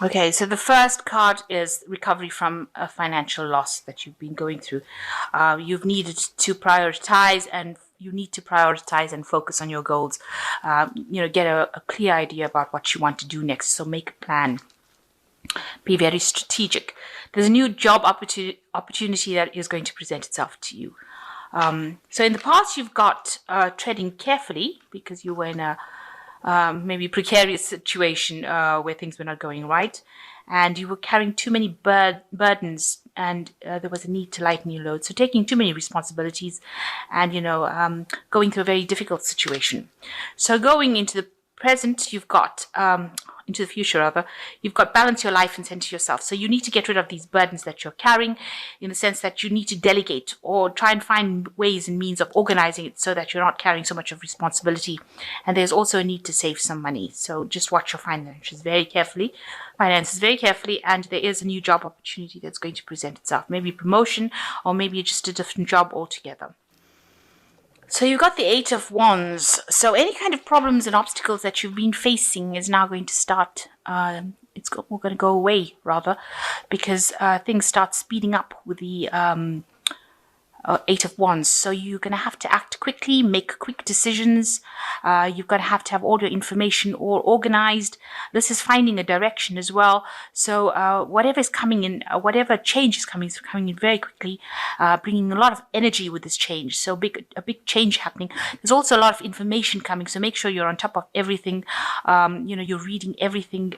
Okay, so the first card is recovery from a financial loss that you've been going through. You've needed to prioritize, and you need to prioritize and focus on your goals. Get a clear idea about what you want to do next. So make a plan. Be very strategic. There's a new job opportunity that is going to present itself to you. So in the past, you've got treading carefully because you were in a maybe precarious situation where things were not going right, and you were carrying too many burdens, and there was a need to lighten your load. So taking too many responsibilities, and going through a very difficult situation. So going into the present, you've got into the future rather, you've got balance your life and center yourself. So you need to get rid of these burdens that you're carrying, in the sense that you need to delegate or try and find ways and means of organizing it so that you're not carrying so much of responsibility. And there's also a need to save some money. So just watch your finances very carefully, and there is a new job opportunity that's going to present itself. Maybe promotion, or maybe just a different job altogether. So you've got the Eight of Wands. So any kind of problems and obstacles that you've been facing is now going to start, it's going to go away, rather, because things start speeding up with the Eight of Wands. So you're going to have to act quickly, make quick decisions. You're going to have all your information all organized. This is finding a direction as well. So whatever is coming in, whatever change is coming in very quickly, bringing a lot of energy with this change. So a big change happening. There's also a lot of information coming. So make sure you're on top of everything. You're reading everything.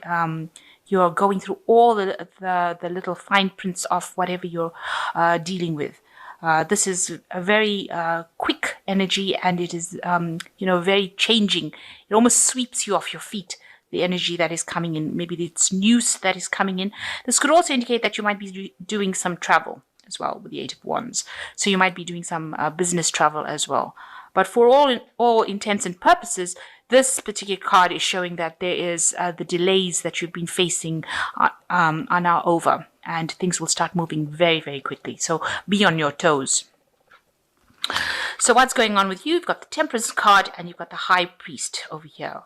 You're going through all the little fine prints of whatever you're dealing with. This is a very quick energy, and it is, very changing. It almost sweeps you off your feet, the energy that is coming in. Maybe it's news that is coming in. This could also indicate that you might be doing some travel as well with the Eight of Wands. So you might be doing some business travel as well. But for all intents and purposes, this particular card is showing that there is the delays that you've been facing are now over, and things will start moving very, very quickly. So be on your toes. So what's going on with you? You've got the Temperance card, and you've got the High Priest over here.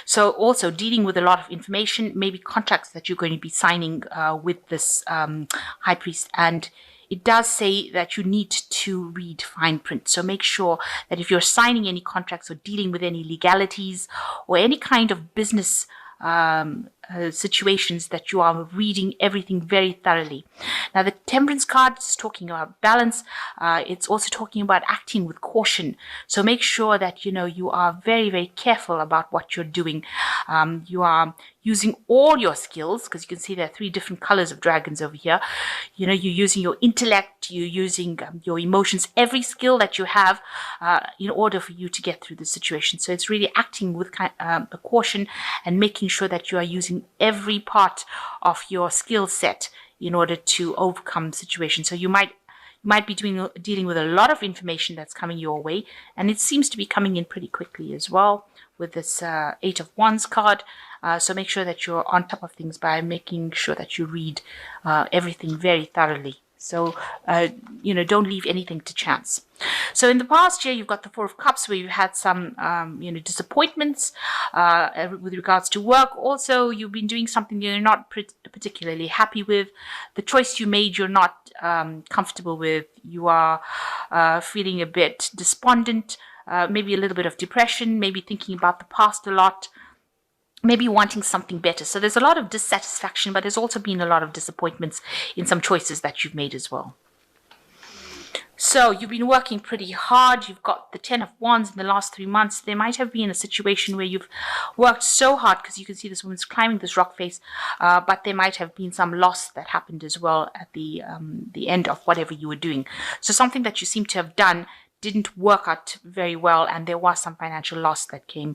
So also dealing with a lot of information, maybe contracts that you're going to be signing with this High Priest. And it does say that you need to read fine print. So make sure that if you're signing any contracts or dealing with any legalities or any kind of business situations, that you are reading everything very thoroughly. Now, the Temperance card is talking about balance. It's also talking about acting with caution. So make sure that, you are very, very careful about what you're doing. You are using all your skills, because you can see there are 3 different colors of dragons over here. You're using your intellect, you're using your emotions, every skill that you have in order for you to get through the situation. So it's really acting with a caution and making sure that you are using every part of your skill set in order to overcome situations. So you might be dealing with a lot of information that's coming your way, and it seems to be coming in pretty quickly as well with this Eight of Wands card. So make sure that you're on top of things by making sure that you read everything very thoroughly. So, don't leave anything to chance. So in the past year, you've got the Four of Cups, where you've had some, disappointments with regards to work. Also, you've been doing something you're not particularly happy with. The choice you made, you're not comfortable with. You are feeling a bit despondent, maybe a little bit of depression, maybe thinking about the past a lot, maybe wanting something better. So there's a lot of dissatisfaction, but there's also been a lot of disappointments in some choices that you've made as well. So you've been working pretty hard. You've got the 10 of Wands in the last 3 months. There might have been a situation where you've worked so hard, because you can see this woman's climbing this rock face, but there might have been some loss that happened as well at the end of whatever you were doing. So something that you seem to have done didn't work out very well, and there was some financial loss that came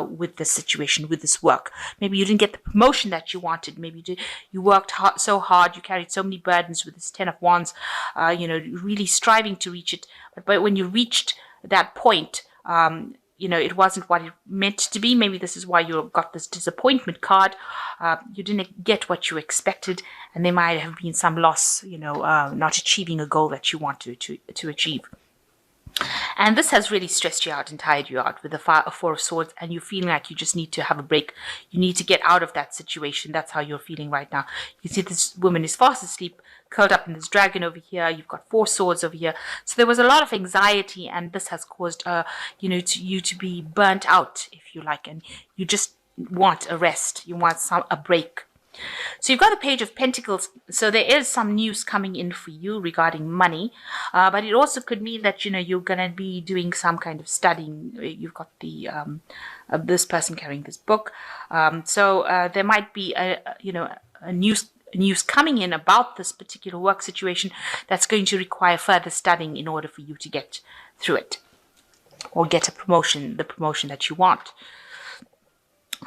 with this situation, with this work. Maybe you didn't get the promotion that you wanted. Maybe you worked so hard, you carried so many burdens with this 10 of Wands, really striving to reach it. But when you reached that point, it wasn't what it meant to be. Maybe this is why you got this disappointment card. You didn't get what you expected, and there might have been some loss, not achieving a goal that you wanted to achieve. And this has really stressed you out and tired you out with the Four of Swords, and you're feeling like you just need to have a break. You need to get out of that situation. That's how you're feeling right now. You see this woman is fast asleep, curled up in this dragon over here. You've got Four Swords over here. So there was a lot of anxiety, and this has caused, you to be burnt out, if you like, and you just want a rest. You want a break. So you've got the Page of Pentacles. So there is some news coming in for you regarding money, but it also could mean that you're going to be doing some kind of studying. You've got the this person carrying this book, so there might be a news coming in about this particular work situation that's going to require further studying in order for you to get through it or get a promotion, the promotion that you want.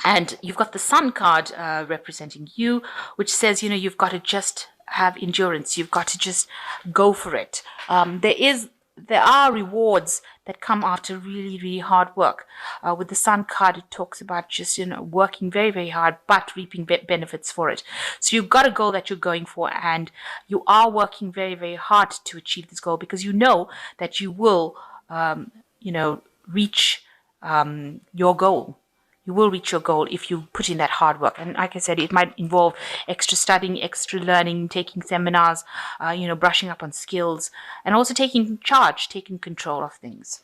And you've got the Sun card representing you, which says, you've got to just have endurance. You've got to just go for it. There are rewards that come after really, really hard work. With the Sun card, it talks about just, working very, very hard, but reaping benefits for it. So you've got a goal that you're going for, and you are working very, very hard to achieve this goal, because you know that you will, reach your goal. You will reach your goal if you put in that hard work. And like I said, it might involve extra studying, extra learning, taking seminars, brushing up on skills, and also taking charge, taking control of things.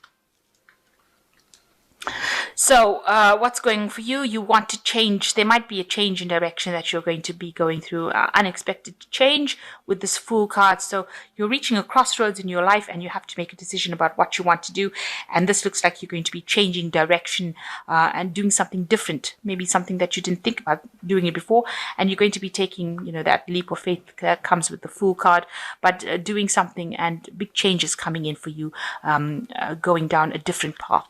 So what's going on for you? You want to change. There might be a change in direction that you're going to be going through, unexpected change with this Fool card. So you're reaching a crossroads in your life, and you have to make a decision about what you want to do. And this looks like you're going to be changing direction and doing something different, maybe something that you didn't think about doing it before. And you're going to be taking, that leap of faith that comes with the Fool card, but doing something, and big changes coming in for you, going down a different path.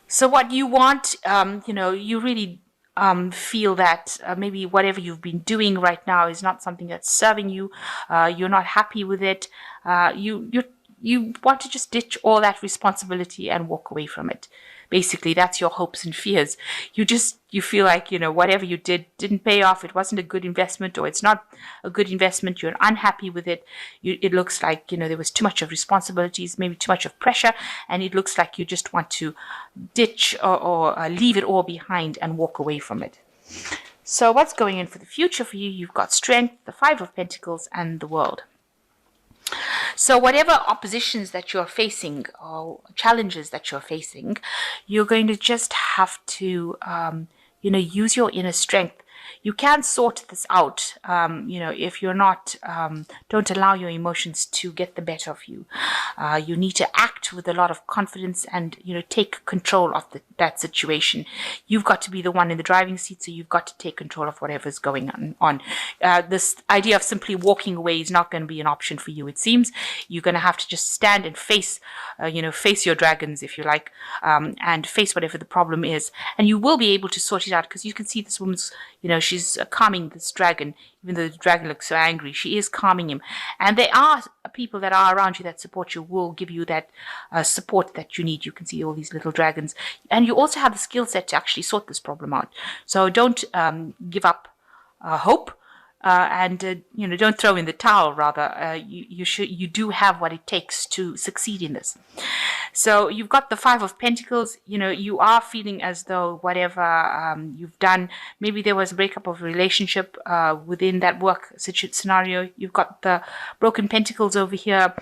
So what you want, you really feel that maybe whatever you've been doing right now is not something that's serving you. You're not happy with it. You want to just ditch all that responsibility and walk away from it. Basically, that's your hopes and fears. You feel like, whatever you didn't pay off. It wasn't a good investment, or it's not a good investment. You're unhappy with it. It looks like, there was too much of responsibilities, maybe too much of pressure. And it looks like you just want to ditch or leave it all behind and walk away from it. So what's going in for the future for you? You've got Strength, the Five of Pentacles, and the World. So whatever oppositions that you're facing or challenges that you're facing, you're going to just have to, use your inner strength. You can sort this out, if you're not, don't allow your emotions to get the better of you. You need to act with a lot of confidence and, take control of that situation. You've got to be the one in the driving seat, so you've got to take control of whatever's going on. This idea of simply walking away is not going to be an option for you, it seems. You're going to have to just stand and face your dragons, if you like, and face whatever the problem is. And you will be able to sort it out, because you can see this woman's, she's calming this dragon. Even though the dragon looks so angry, she is calming him. And there are people that are around you that support you, will give you that support that you need. You can see all these little dragons. And you also have the skill set to actually sort this problem out. So don't give up hope. And don't throw in the towel. Rather, you do have what it takes to succeed in this. So you've got the Five of Pentacles. You are feeling as though whatever you've done, maybe there was a breakup of a relationship within that work scenario. You've got the Broken Pentacles over here.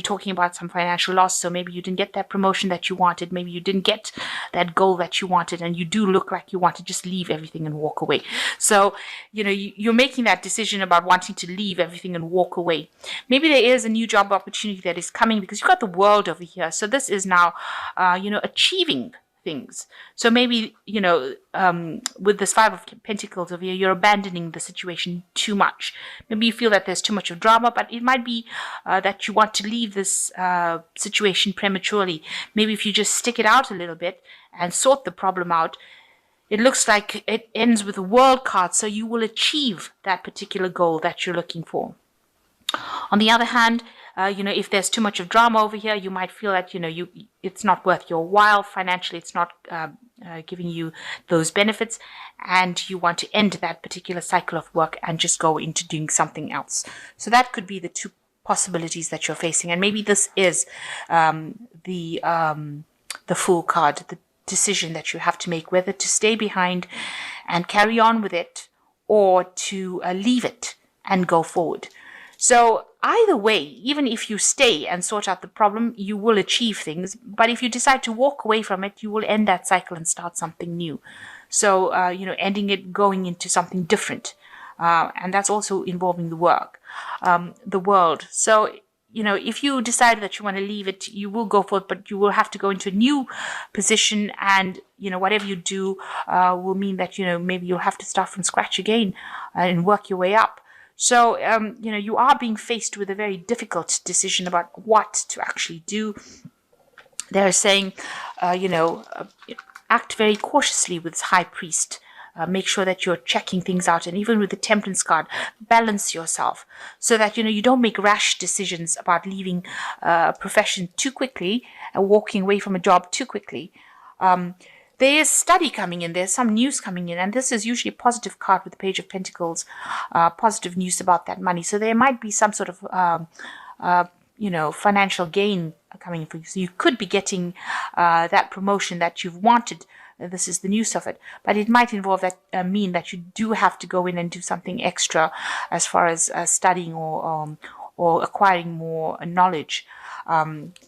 Talking about some financial loss. So maybe you didn't get that promotion that you wanted. Maybe you didn't get that goal that you wanted, and you do look like you want to just leave everything and walk away. So you're making that decision about wanting to leave everything and walk away. Maybe there is a new job opportunity that is coming, because you've got the World over here. So this is now, achieving things. So maybe, with this Five of Pentacles over here, you're abandoning the situation too much. Maybe you feel that there's too much of drama, but it might be that you want to leave this situation prematurely. Maybe if you just stick it out a little bit and sort the problem out, it looks like it ends with a World card, so you will achieve that particular goal that you're looking for. On the other hand, if there's too much of drama over here, you might feel that, it's not worth your while. Financially, it's not giving you those benefits, and you want to end that particular cycle of work and just go into doing something else. So that could be the two possibilities that you're facing. And maybe this is the Fool card, the decision that you have to make, whether to stay behind and carry on with it, or to leave it and go forward. So either way, even if you stay and sort out the problem, you will achieve things. But if you decide to walk away from it, you will end that cycle and start something new. So, ending it, going into something different. And that's also involving the world. So, if you decide that you want to leave it, you will go for it, but you will have to go into a new position. And, whatever you do will mean that, maybe you'll have to start from scratch again and work your way up. So, you are being faced with a very difficult decision about what to actually do. They're saying, act very cautiously with this High Priest. Make sure that you're checking things out. And even with the Temperance card, balance yourself so that, you don't make rash decisions about leaving a profession too quickly and walking away from a job too quickly. There's study coming in, there's some news coming in, and this is usually a positive card with the Page of Pentacles, positive news about that money. So there might be some sort of, financial gain coming for you. So you could be getting that promotion that you've wanted. This is the news of it. But it might involve that, mean that you do have to go in and do something extra as far as studying or acquiring more knowledge.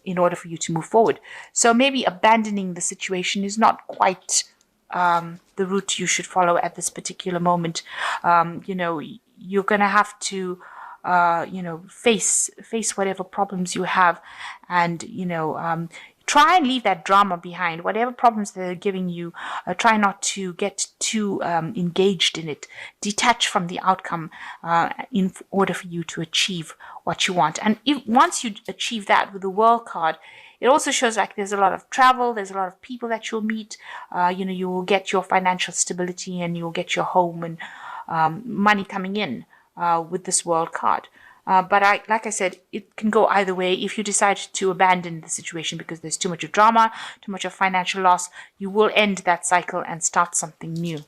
In order for you to move forward. So maybe abandoning the situation is not quite the route you should follow at this particular moment. You're going to have to, face whatever problems you have, and, try and leave that drama behind. Whatever problems they're giving you, try not to get too engaged in it. Detach from the outcome in order for you to achieve what you want. And once you achieve that with the World card, it also shows like there's a lot of travel, there's a lot of people that you'll meet. You will get your financial stability, and you'll get your home and money coming in with this World card. But like I said, it can go either way. If you decide to abandon the situation because there's too much of drama, too much of financial loss, you will end that cycle and start something new.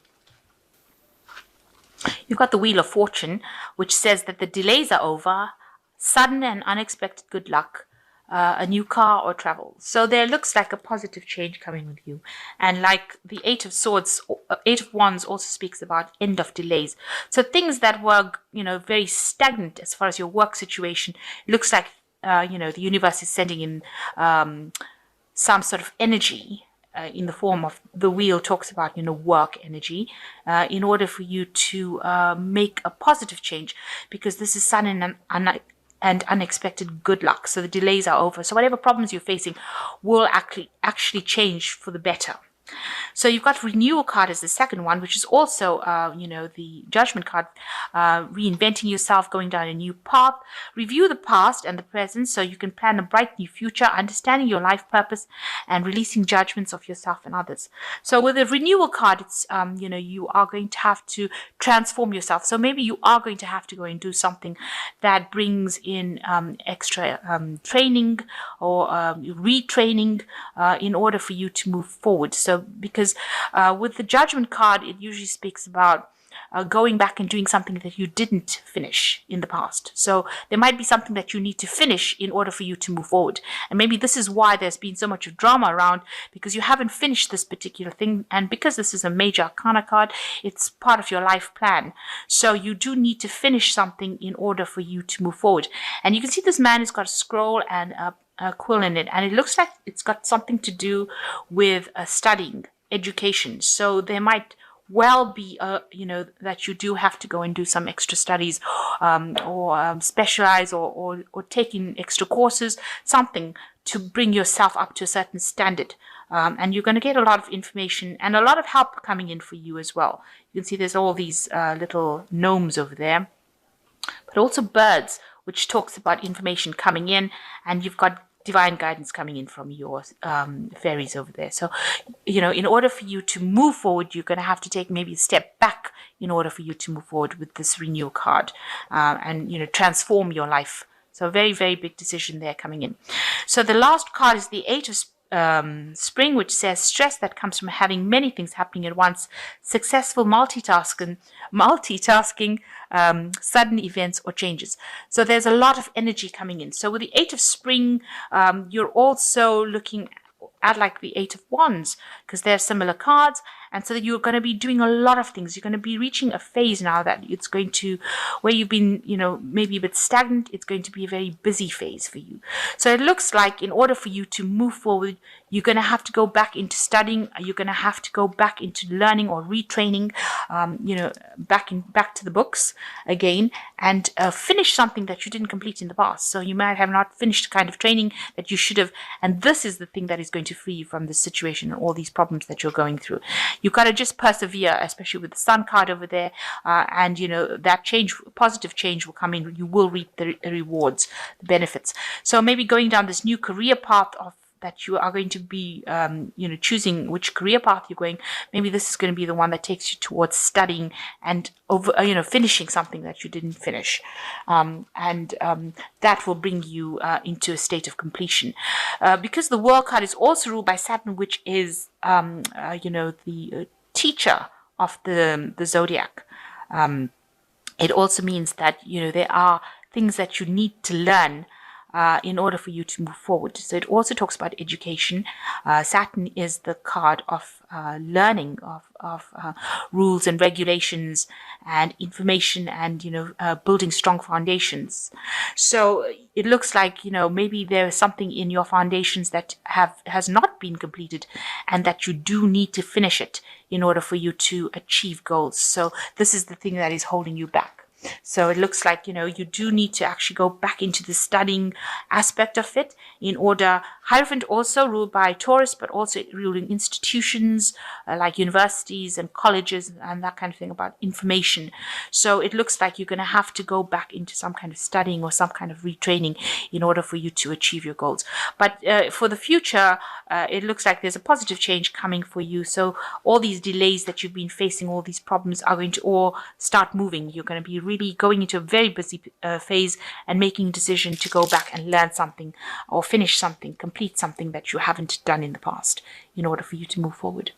You've got the Wheel of Fortune, which says that the delays are over, sudden and unexpected good luck, a new car or travel. So there looks like a positive change coming with you. And like the Eight of Wands also speaks about end of delays. So things that were, very stagnant as far as your work situation, it looks like, the universe is sending in some sort of energy in the form of the wheel talks about, work energy, in order for you to make a positive change, because this is sudden and unexpected good luck. So the delays are over. So whatever problems you're facing will actually change for the better. So you've got Renewal card as the second one, which is also, the Judgment card, reinventing yourself, going down a new path. Review the past and the present so you can plan a bright new future, understanding your life purpose and releasing judgments of yourself and others. So with the Renewal card, it's, you are going to have to transform yourself. So maybe you are going to have to go and do something that brings in extra training or retraining in order for you to move forward. So because with the Judgment card, it usually speaks about going back and doing something that you didn't finish in the past. So there might be something that you need to finish in order for you to move forward. And maybe this is why there's been so much of drama around, because you haven't finished this particular thing. And because this is a major arcana card, it's part of your life plan. So you do need to finish something in order for you to move forward. And you can see this man has got a scroll and a quill in it, and it looks like it's got something to do with studying, education. So there might well be, that you do have to go and do some extra studies, or specialize, or take in extra courses, something to bring yourself up to a certain standard. And you're going to get a lot of information and a lot of help coming in for you as well. You can see there's all these little gnomes over there, but also birds, which talks about information coming in, and you've got divine guidance coming in from your fairies over there. So, in order for you to move forward, you're going to have to take maybe a step back in order for you to move forward with this Renewal card, and, transform your life. So very, very big decision there coming in. So the last card is the Eight spring, which says stress that comes from having many things happening at once, successful multitasking, sudden events or changes. So there's a lot of energy coming in. So with the Eight of Spring, you're also looking at like the Eight of Wands, because they're similar cards. And so that you're going to be doing a lot of things. You're going to be reaching a phase now that it's going to, where you've been, maybe a bit stagnant, it's going to be a very busy phase for you. So it looks like in order for you to move forward, you're going to have to go back into studying. You're going to have to go back into learning or retraining, back to the books again, and finish something that you didn't complete in the past. So you might have not finished the kind of training that you should have. And this is the thing that is going to free you from this situation and all these problems that you're going through. You've got to just persevere, especially with the Sun card over there. And, that change, positive change will come in. You will reap the rewards, the benefits. So maybe going down this new career path that you are going to be, choosing which career path you're going. Maybe this is going to be the one that takes you towards studying and finishing something that you didn't finish. That will bring you into a state of completion. Because the World card is also ruled by Saturn, which is, the teacher of the zodiac. It also means that, there are things that you need to learn in order for you to move forward. So it also talks about education. Saturn is the card of learning, of rules and regulations and information and, building strong foundations. So it looks like, maybe there is something in your foundations that has not been completed and that you do need to finish it in order for you to achieve goals. So this is the thing that is holding you back. So it looks like, you do need to actually go back into the studying aspect of it in order. Hierophant also ruled by Taurus, but also ruling institutions like universities and colleges and that kind of thing about information. So it looks like you're going to have to go back into some kind of studying or some kind of retraining in order for you to achieve your goals. But for the future, it looks like there's a positive change coming for you. So all these delays that you've been facing, all these problems are going to all start moving. You're going to be really going into a very busy phase and making a decision to go back and learn something or finish something, complete something that you haven't done in the past in order for you to move forward.